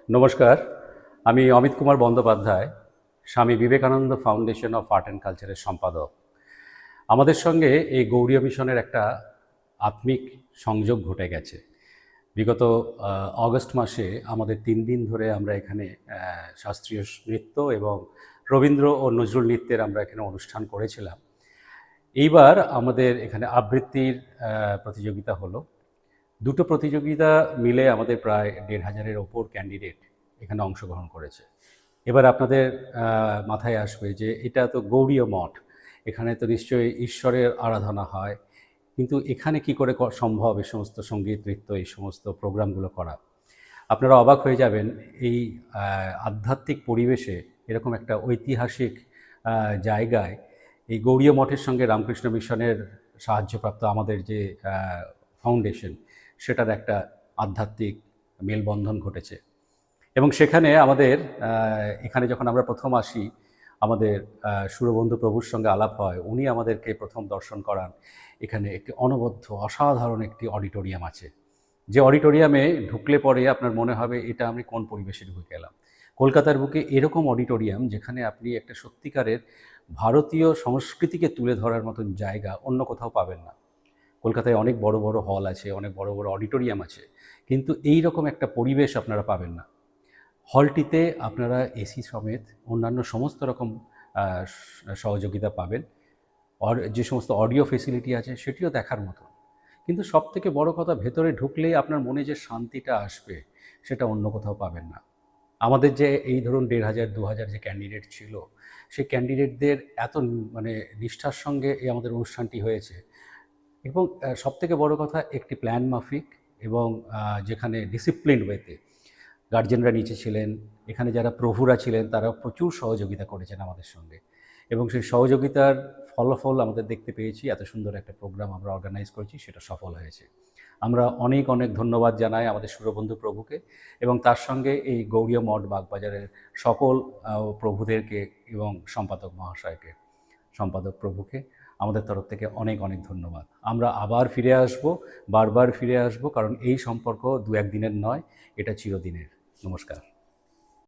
নমস্কার, আমি Amit Kumar Bandyopadhyay, Swami Vivekananda foundation of art and কালচারের সম্পাদক। আমাদের সঙ্গে এই গৌড়ীয় মিশনের একটা আত্মিক সংযোগ ঘটে গেছে। বিগত অগস্ট মাসে আমাদের ৩ দিন ধরে আমরা এখানে শাস্ত্রীয় নৃত্য এবং রবীন্দ্র ও নজরুল নৃত্যের আমরা এখানে অনুষ্ঠান করেছিলাম। এইবার আমাদের এখানে আবৃত্তির প্রতিযোগিতা হলো। দুটো প্রতিযোগিতা মিলে আমাদের প্রায় ১,৫০০-এর ওপর ক্যান্ডিডেট এখানে অংশগ্রহণ করেছে। এবার আপনাদের মাথায় আসবে যে এটা তো গৌড়ীয় মঠ, এখানে তো নিশ্চয়ই ঈশ্বরের আরাধনা হয়, কিন্তু এখানে কি করে সম্ভব এই সমস্ত সঙ্গীত, নৃত্য, এই সমস্ত প্রোগ্রামগুলো করা? আপনারা অবাক হয়ে যাবেন এই আধ্যাত্মিক পরিবেশে এরকম একটা ঐতিহাসিক জায়গায় এই গৌড়ীয় মঠের সঙ্গে রামকৃষ্ণ মিশনের সাহায্যপ্রাপ্ত আমাদের যে ফাউন্ডেশন, সেটার একটা আধ্যাত্মিক মেলবন্ধন ঘটেছে। এবং সেখানে আমাদের এখানে যখন আমরা প্রথম আসি, আমাদের সুরবন্ধু প্রভুর সঙ্গে আলাপ হয়। উনি আমাদেরকে প্রথম দর্শন করান এখানে একটি অনবদ্য অসাধারণ একটি অডিটোরিয়াম আছে, যে অডিটোরিয়ামে ঢুকলে পরে আপনার মনে হবে এটা আমি কোন পরিবেশে ঢুকে গেলাম। কলকাতার বুকে এরকম অডিটোরিয়াম যেখানে আপনি একটা সত্যিকারের ভারতীয় সংস্কৃতিকে তুলে ধরার মতন জায়গা অন্য কোথাও পাবেন না। কলকাতায় অনেক বড় বড় হল আছে, অনেক বড় বড় অডিটোরিয়াম আছে, কিন্তু এই রকম একটা পরিবেশ আপনারা পাবেন না। হলটিতে আপনারা এসি সমেত অন্যান্য সমস্ত রকম সহযোগিতা পাবেন। যে সমস্ত অডিও ফেসিলিটি আছে সেটিও দেখার মতো। কিন্তু সবথেকে বড় কথা, ভেতরে ঢুকলেই আপনার মনে যে শান্তিটা আসবে সেটা অন্য কোথাও পাবেন না। আমাদের যে এই ধরুন ১,৫০০ ২,০০০ যে ক্যান্ডিডেট ছিল, সেই ক্যান্ডিডেটদের এত মানে নিষ্ঠার সঙ্গে এই আমাদের অনুষ্ঠানটি হয়েছে। এবং সবথেকে বড় কথা, একটি প্ল্যান মাফিক এবং যেখানে ডিসিপ্লিনড ওয়েতে গার্জেনরা নিচে ছিলেন, এখানে যারা প্রভুরা ছিলেন তারা প্রচুর সহযোগিতা করেছেন আমাদের সঙ্গে, এবং সেই সহযোগিতার ফলাফল আমাদের দেখতে পেয়েছি। এত সুন্দর একটা প্রোগ্রাম আমরা অর্গানাইজ করেছি, সেটা সফল হয়েছে। আমরা অনেক অনেক ধন্যবাদ জানাই আমাদের সুরবন্ধু প্রভুকে এবং তার সঙ্গে এই গৌড়ীয় মঠ বাগবাজারের সকল প্রভুদেরকে এবং সম্পাদক মহাশয়কে, সম্পাদক প্রভুকে আমাদের তরফ থেকে অনেক অনেক ধন্যবাদ। আমরা আবার ফিরে আসব, বারবার ফিরে আসব, কারণ এই সম্পর্ক ২-১ দিনের নয়, এটা চিরদিনের। নমস্কার।